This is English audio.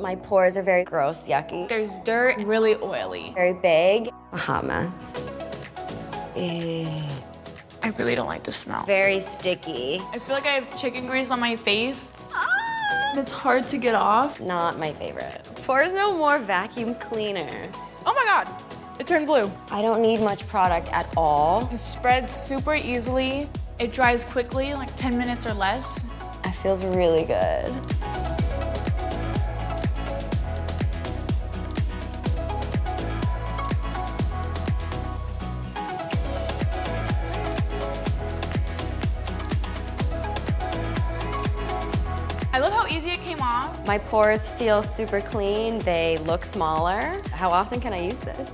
My pores are very gross, yucky. There's dirt, really oily. Very big. A hot mess. Ew. I really don't like the smell. Very sticky. I feel like I have chicken grease on my face. It's hard to get off. Not my favorite. Pores No More vacuum cleaner. Oh my God, it turned blue. I don't need much product at all. It spreads super easily. It dries quickly, like 10 minutes or less. It feels really good. I love how easy it came off. My pores feel super clean. They look smaller. How often can I use this?